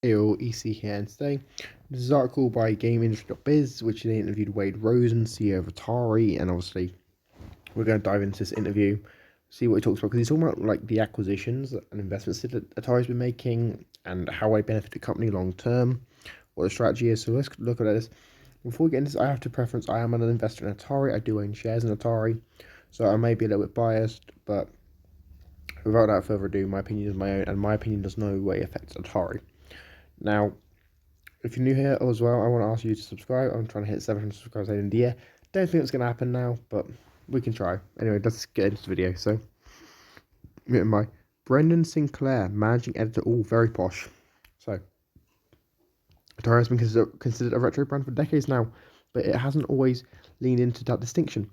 EC here, and today this is an article by GameIndustry.biz, which they interviewed Wade Rosen, CEO of Atari, and obviously we're going to dive into this interview, see what he talks about, because he's talking about like the acquisitions and investments that Atari's been making and how they benefit the company long term, what the strategy is. So let's look at this. Before we get into this, I have to preference I am an investor in Atari. I do own shares in Atari, so I may be a little bit biased, but without further ado, my opinion is my own, and my opinion does no way affect Atari. Now, if you're new here as well, I want to ask you to subscribe. I'm trying to hit 700 subscribers in the year. Don't think it's going to happen now, but we can try. Anyway, let's get into the video. So, written by Brendan Sinclair, managing editor, all very posh. So, Atari has been considered a retro brand for decades now, but it hasn't always leaned into that distinction.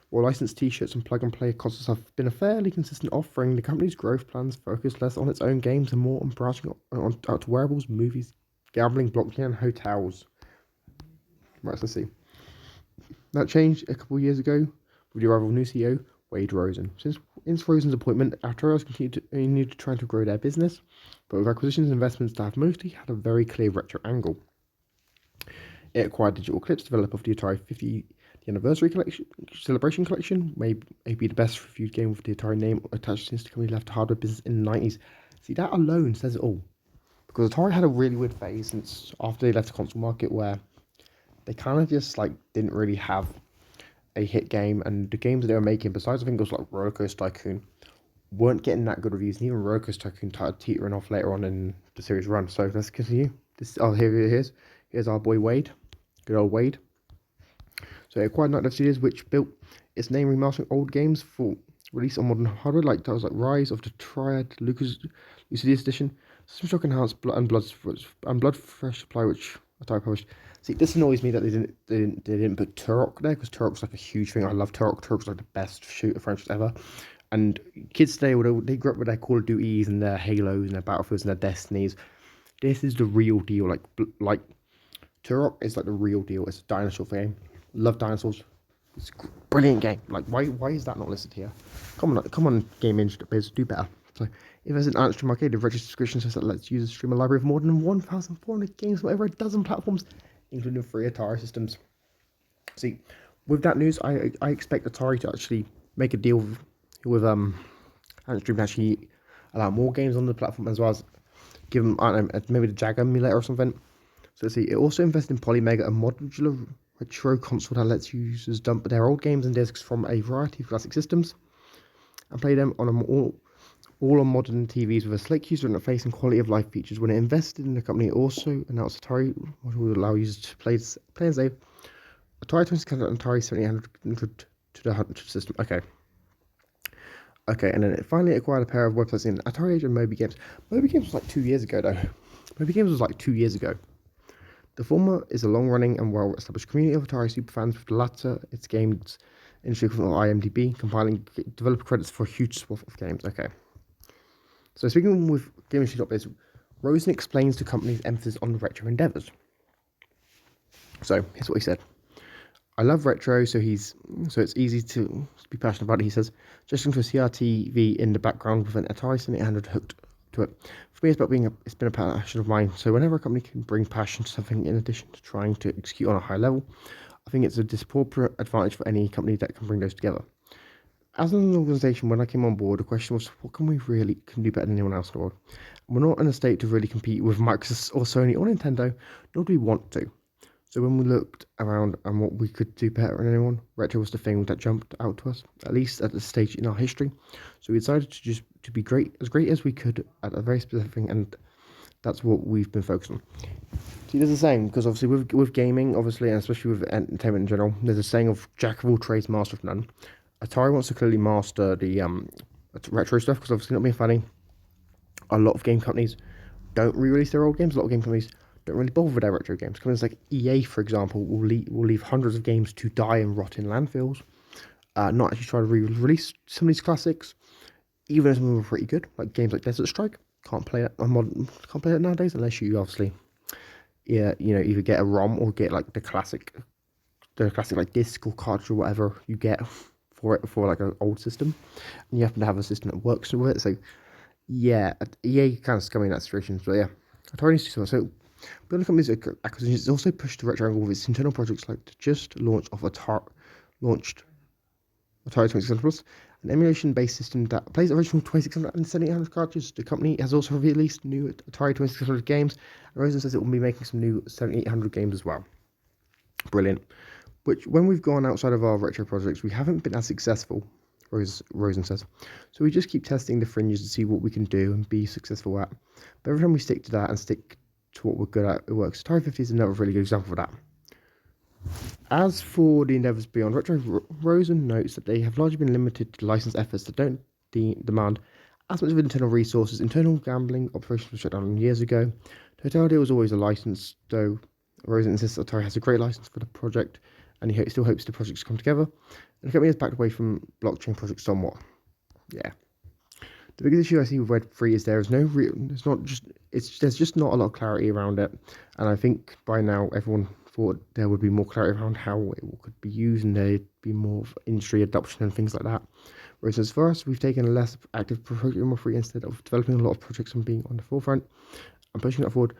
While licensed t-shirts and plug-and-play consoles have been a fairly consistent offering, the company's growth plans focus less on its own games and more on branching out to wearables, movies, gambling, blockchain, and hotels. Right, let's see. That changed a couple of years ago with the arrival of new CEO, Wade Rosen. Since Rosen's appointment, Atari has continued to try to grow their business, but with acquisitions and investments that have mostly had a very clear retro angle. It acquired Digital Eclipse, developer of the Atari 50th Anniversary Celebration Collection, may be the best reviewed game with the Atari name attached since the company left the hardware business in the 90s. See, that alone says it all. Because Atari had a really weird phase since after they left the console market where they kind of just like didn't really have a hit game, and the games that they were making, besides I think it was like Roller Coaster Tycoon, weren't getting that good reviews, and even Roller Coaster Tycoon started teetering off later on in the series run. So let's continue. Here's our boy Wade, good old Wade. So it acquired Night Dive Studios, which built its name remastering old games for release on modern hardware, like titles like Rise of the Triad, Lucidius Edition, System Shock Enhanced, Blood Fresh Supply, which Atari published. See, this annoys me that they didn't put Turok there, because Turok's like a huge thing. I love Turok. Turok's like the best shooter franchise ever. And kids today, they grew up with their Call of Duties and their Halos and their Battlefields and their Destinies. This is the real deal. Like Turok is like the real deal. It's a dinosaur game. Love dinosaurs. It's a brilliant game. Like, why is that not listed here? Come on, Game Industry Biz, do better. So, if there's an Antstream Arcade, a registered subscription system that lets users stream a library of more than 1,400 games from over a dozen platforms, including free Atari systems. See, with that news, I expect Atari to actually make a deal with Antstream to actually allow more games on the platform, as well as give them, I don't know, maybe the Jag emulator or something. So see, it also invested in Polymega, a modular retro console that lets users dump their old games and discs from a variety of classic systems and play them on all on modern TVs with a slick user interface and quality of life features. When it invested in the company, it also announced Atari would allow users to play and save Atari 2600 and Atari 7800 to the 100 system. Okay, and then it finally acquired a pair of websites in Atari Age and Moby Games. Moby Games was like 2 years ago, though. Moby Games was like 2 years ago. The former is a long-running and well-established community of Atari superfans, with the latter its games industry equivalent of IMDb, compiling developer credits for a huge swath of games. Okay. So speaking with GameIndustry.biz, Rosen explains the company's emphasis on retro endeavours. So here's what he said. I love retro, so it's easy to be passionate about it. He says, just into a CRTV in the background with an Atari 7800 hooked to it. For me, it's been a passion of mine. So whenever a company can bring passion to something in addition to trying to execute on a high level, I think it's a disproportionate advantage for any company that can bring those together. As an organisation, when I came on board, the question was, what can we really do better than anyone else in the world? And we're not in a state to really compete with Microsoft or Sony or Nintendo, nor do we want to. So when we looked around and what we could do better than anyone, retro was the thing that jumped out to us, at least at this stage in our history. So we decided to be great as we could at a very specific thing, and that's what we've been focused on. See, there's a saying, because obviously with gaming, obviously, and especially with entertainment in general, there's a saying of jack of all trades, master of none. Atari wants to clearly master the retro stuff, because obviously, not being funny, a lot of game companies don't re-release their old games. A lot of game companies don't really bother with their retro games. Companies like EA, for example, will leave hundreds of games to die and rot in landfills, not actually try to re-release some of these classics, even though some of them are pretty good, like games like Desert Strike. Can't play it nowadays unless you obviously, either get a ROM or get like the classic like disc or cartridge or whatever you get for like an old system, and you happen to have a system that works with it. So yeah, EA kind of scummy in that situation. So yeah, Atari needs to do so. Beyond the company's acquisitions, it's also pushed the retro angle with its internal projects like the just launched Atari 2600 Plus, an emulation-based system that plays original 2600 and 7800 cartridges. The company has also released new Atari 2600 games, and Rosen says it will be making some new 7800 games as well. Brilliant. Which, when we've gone outside of our retro projects, we haven't been as successful, Rosen says. So we just keep testing the fringes to see what we can do and be successful at. But every time we stick to that and stick to what we're good at, it works. Atari 50 is another really good example of that. As for the endeavours beyond retro, Rosen notes that they have largely been limited to licensed efforts that don't demand as much of internal resources. Internal gambling operations were shut down years ago. Totality was always a license, though Rosen insists Atari has a great license for the project, and he still hopes the projects come together. And the company has backed away from blockchain projects somewhat. Yeah. The biggest issue I see with Web3 is there's just not a lot of clarity around it, and I think by now everyone thought there would be more clarity around how it could be used and there'd be more of industry adoption and things like that. Whereas as for us, we've taken a less active approach in Web3 instead of developing a lot of projects and being on the forefront and pushing that forward.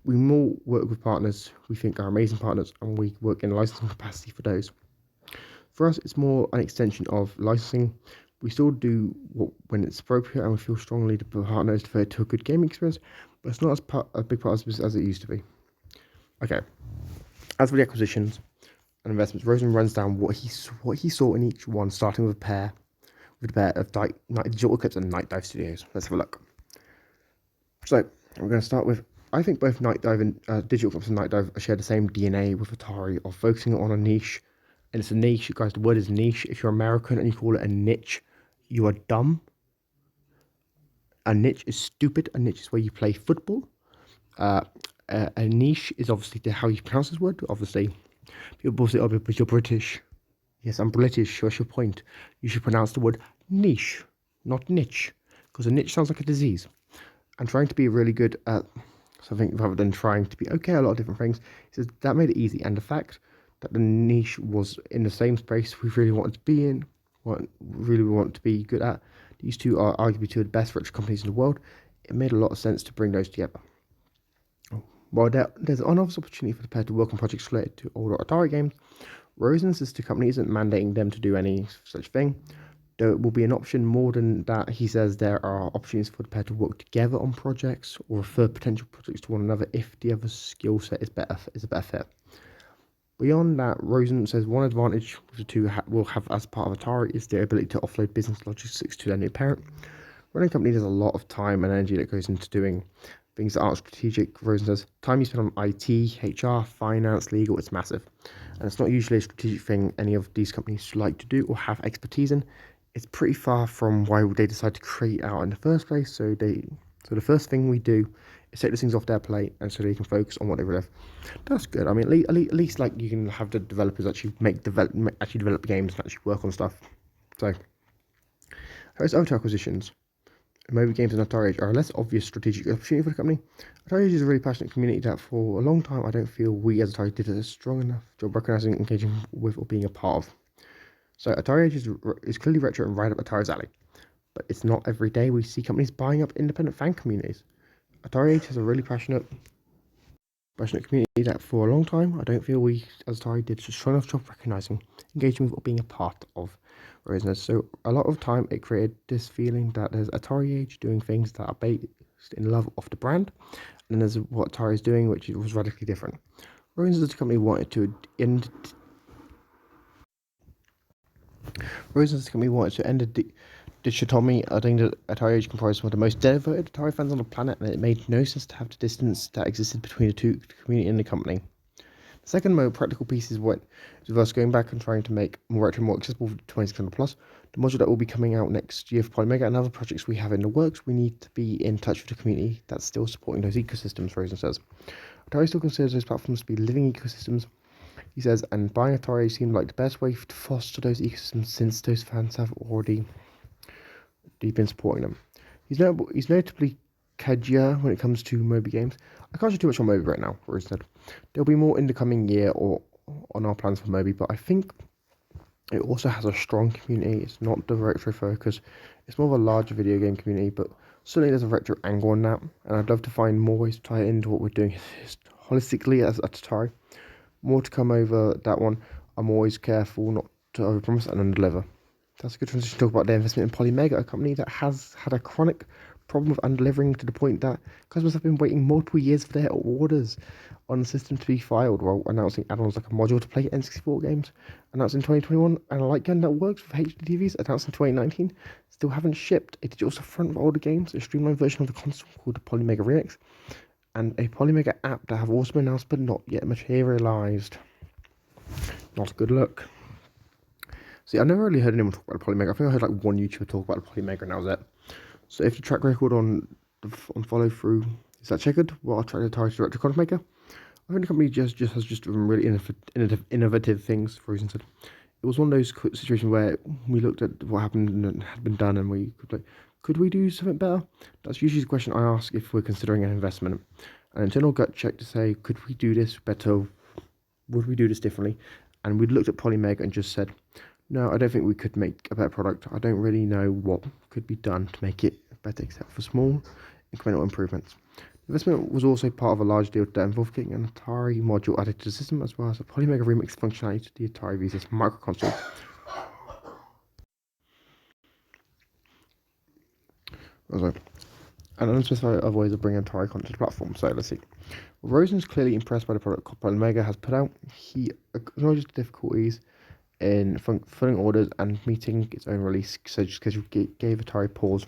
We more work with partners we think are amazing partners, and we work in a licensing capacity for those. For us, it's more an extension of licensing. We still do when it's appropriate, and we feel strongly the partner is devoted to a good gaming experience, but it's not a big part of this as it used to be. Okay. As for the acquisitions and investments, Rosen runs down what he saw in each one, starting with a pair of Digital Eclipse and Night Dive Studios. Let's have a look. So we're going to start with, I think both Night Dive and Digital Eclipse and Night Dive share the same DNA with Atari of focusing on a niche. And it's a niche, guys. The word is niche. If you're American and you call it a niche, you are dumb. A niche is stupid. A niche is where you play football. A niche is obviously how you pronounce this word. Obviously, people say, "Oh, but you're British." Yes, I'm British. What's your point? You should pronounce the word niche, not niche, because a niche sounds like a disease. And trying to be really good at something rather than trying to be okay at a lot of different things, he says that made it easy. And the fact that the niche was in the same space we really wanted to be in, really want to be good at. These two are arguably two of the best retro companies in the world. It made a lot of sense to bring those together. While there's an obvious opportunity for the pair to work on projects related to older Atari games, Rosen's sister company isn't mandating them to do any such thing. Though it will be an option more than that, he says there are opportunities for the pair to work together on projects or refer potential projects to one another if the other skill set is a better fit. Beyond that, Rosen says one advantage the two will have as part of Atari is their ability to offload business logistics to their new parent. Running a company, there's a lot of time and energy that goes into doing things that aren't strategic. Rosen says time you spend on IT, HR, finance, legal, it's massive. And it's not usually a strategic thing any of these companies like to do or have expertise in. It's pretty far from why they decide to create out in the first place. So the first thing we do is take those things off their plate, and so they can focus on what they really have. That's good. I mean, at least like you can have the developers actually develop games and actually work on stuff. So, host other acquisitions. Moby Games and Atari Age are a less obvious strategic opportunity for the company. Atari Age is a really passionate community that for a long time I don't feel we as Atari did a strong enough job recognizing, engaging with, or being a part of. So Atari Age is clearly retro and right up Atari's alley. But it's not every day we see companies buying up independent fan communities. Atari Age has a really passionate community that for a long time I don't feel we as Atari did a strong enough job recognizing, engaging with, or being a part of. So a lot of time it created this feeling that there's Atari Age doing things that are based in love of the brand, and then there's what Atari is doing, which was radically different. Rosen as a company wanted to end the dichotomy. I think that Atari Age comprised one of the most devoted Atari fans on the planet, and it made no sense to have the distance that existed between the two community and the company. The second more practical piece is us going back and trying to make more retro more accessible for 2600 Plus. The module that will be coming out next year for Polymega and other projects we have in the works. We need to be in touch with the community that's still supporting those ecosystems, Rosen says. Atari still considers those platforms to be living ecosystems, he says, and buying Atari seemed like the best way to foster those ecosystems since those fans have already been supporting them. He's notably Kaja when it comes to Moby games. I can't show too much on Moby right now, Rosen said. There'll be more in the coming year or on our plans for Moby, but I think it also has a strong community. It's not the retro focus. It's more of a larger video game community, but Certainly there's a retro angle on that, and I'd love to find more ways to tie it into what we're doing holistically as Atari. More to come over that one. I'm always careful not to overpromise and underdeliver. That's a good transition to talk about the investment in Polymega, a company that has had a chronic problem of undelivering to the point that customers have been waiting multiple years for their orders on the system to be filed while announcing add-ons like a module to play N64 games announced in 2021 and a light gun that works with HD TVs announced in 2019 still haven't shipped a digital front of older games, a streamlined version of the console called the Polymega Remix, and a Polymega app that have also been announced but not yet materialized. Not a good look. See, I've never really heard anyone talk about the Polymega. I think I heard like one YouTuber talk about the Polymega and that was it. So if the track record on follow through is that checkered, well, I'll try to target direct to content maker. I think the company just has really innovative things. Rosen said it was one of those situations where we looked at what happened and had been done, and we could like, could we do something better? That's usually the question I ask if we're considering an investment. An internal gut check to say, could we do this better? Would we do this differently? And we looked at Polymega and just said, no, I don't think we could make a better product. I don't really know what could be done to make it better except for small incremental improvements. The investment was also part of a large deal that involved getting an Atari module added to the system as well as a Polymega Remix functionality to the Atari VCS micro console. An unspecified other ways of bringing Atari content to the platform. So let's see. Rosen's clearly impressed by the product Polymega has put out. He acknowledges the difficulties in fulfilling orders and meeting its own release schedule gave Atari pause.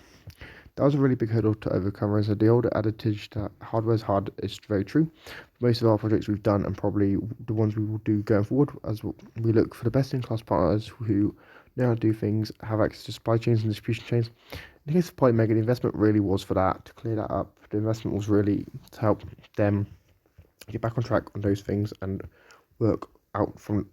That was a really big hurdle to overcome, as the old adage that hardware is hard is very true. Most of our projects we've done and probably the ones we will do going forward as we look for the best-in-class partners who know how to do things, have access to supply chains and distribution chains. In the case of Polymega, the investment really was for that, to clear that up. The investment was really to help them get back on track on those things and work out from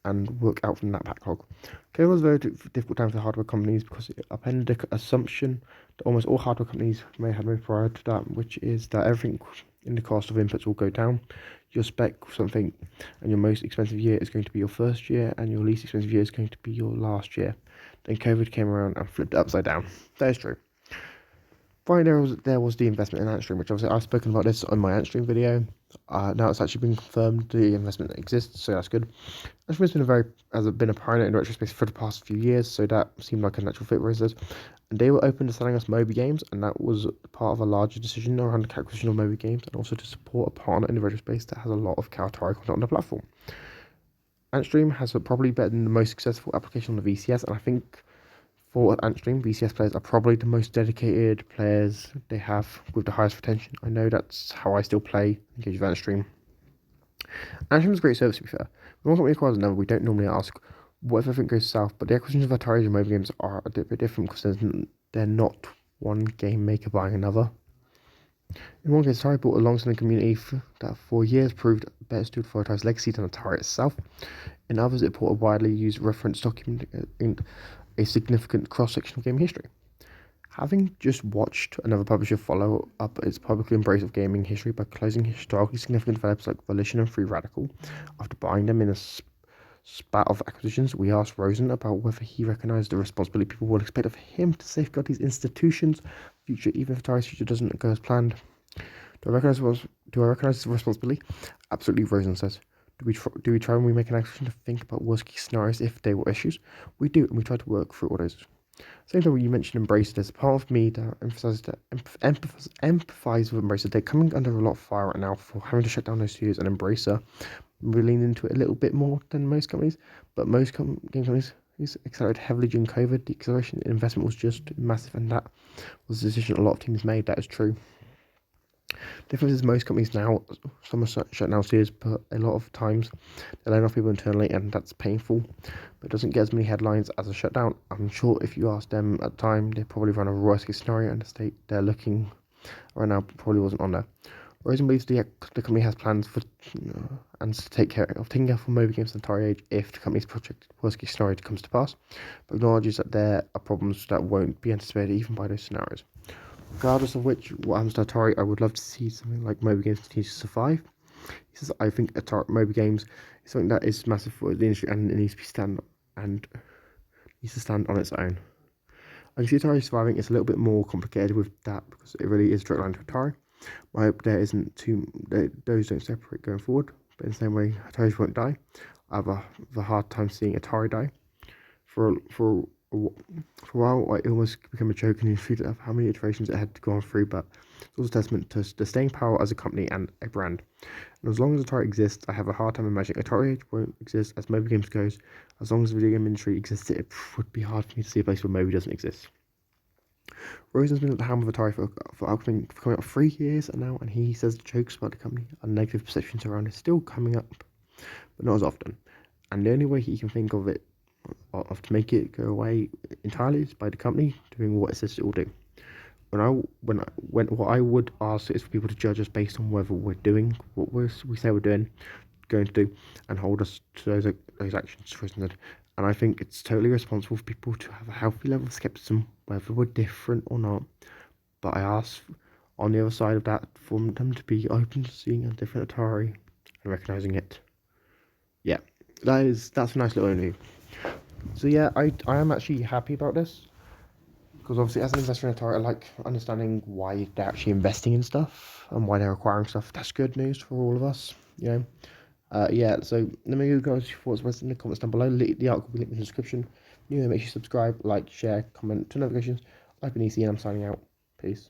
that backlog. Okay, it was a very difficult time for hardware companies because it upended the assumption that almost all hardware companies may have made prior to that, which is that everything in the cost of inputs will go down. Your spec something, and your most expensive year is going to be your first year, and your least expensive year is going to be your last year. Then COVID came around and flipped it upside down. That is true. Finally, there was the investment in Antstream, which obviously I've spoken about this on my Antstream video. Now it's actually been confirmed the investment exists, so that's good. Antstream has been a pioneer in retro space for the past few years, so that seemed like a natural fit for us. And they were open to selling us Moby games, and that was part of a larger decision around the acquisition of Moby games, and also to support a partner in the retro space that has a lot of Atari content on the platform. Antstream has probably been the most successful application on the VCS, and I think for Antstream, VCS players are probably the most dedicated players they have with the highest retention. I know that's how I still play engage with Antstream. Antstream is a great service, to be fair. When one company acquires another, we don't normally ask what if everything goes south, but the acquisitions of Atari and mobile games are a bit different because they're not one game maker buying another. In one case, Atari bought a long-standing community that for years proved better stood for Atari's legacy than Atari itself. In others, it bought a widely used reference document in a significant cross-section of gaming history. Having just watched another publisher follow up its public embrace of gaming history by closing historically significant developers like Volition and Free Radical after buying them in a spat of acquisitions, we asked Rosen about whether he recognised the responsibility people would expect of him to safeguard these institutions' future, even if Atari's future doesn't go as planned. Do I recognise the responsibility? Absolutely, Rosen says. Do we try when we make an acquisition to think about worst case scenarios if there were issues? We do, and we try to work through all those. Same time when you mentioned Embracer, there's a part of me that empathise with Embracer. They're coming under a lot of fire right now for having to shut down those studios, and Embracer really lean into it a little bit more than most companies. But most game companies accelerated heavily during COVID. The acceleration in investment was just massive, and that was a decision a lot of teams made. That is true. The difference is most companies now, some are shut down studios, but a lot of times they're laying off people internally, and that's painful, but it doesn't get as many headlines as a shutdown. I'm sure if you ask them at the time, they probably run a worst case scenario, and the state they're looking right now probably wasn't on there. Rosen believes the company has plans for and to taking care of mobile games and Atari Age if the company's projected worst case scenario comes to pass, but acknowledges that there are problems that won't be anticipated even by those scenarios. Regardless of what happens to Atari, I would love to see something like mobile games continue to survive. He says, I think Atari mobile games is something that is massive for the industry and it needs to stand on its own. I can see Atari surviving. It's a little bit more complicated with that because it really is direct line to Atari. I hope there isn't those don't separate going forward. But in the same way, Atari won't die. I have a hard time seeing Atari die. For a while, it almost became a joke and infuriated of how many iterations it had gone through. But it's also a testament to the staying power as a company and a brand. And as long as Atari exists, I have a hard time imagining Atari won't exist as mobile games goes. As long as the video game industry exists, it would be hard for me to see a place where Moby doesn't exist. Rosen's been at the helm of Atari for coming up 3 years now, and he says jokes about the company and negative perceptions around it still coming up, but not as often. And the only way he can think of it, of to make it go away entirely, is by the company doing what it says it will do. What I would ask is for people to judge us based on whether we're doing what we say we're doing, going to do, and hold us to those actions. For instance, and I think it's totally responsible for people to have a healthy level of skepticism, whether we're different or not. But I ask on the other side of that for them to be open to seeing a different Atari and recognizing it. Yeah, that's a nice little overview. So yeah, I am actually happy about this because obviously as an investor in Atari, I like understanding why they're actually investing in stuff and why they're acquiring stuff. That's good news for all of us, you know. Yeah, so let me go to your thoughts in the comments down below. The article will be linked in the description. Make sure you subscribe, like, share, comment, turn notifications. I've been EC and I'm signing out. Peace.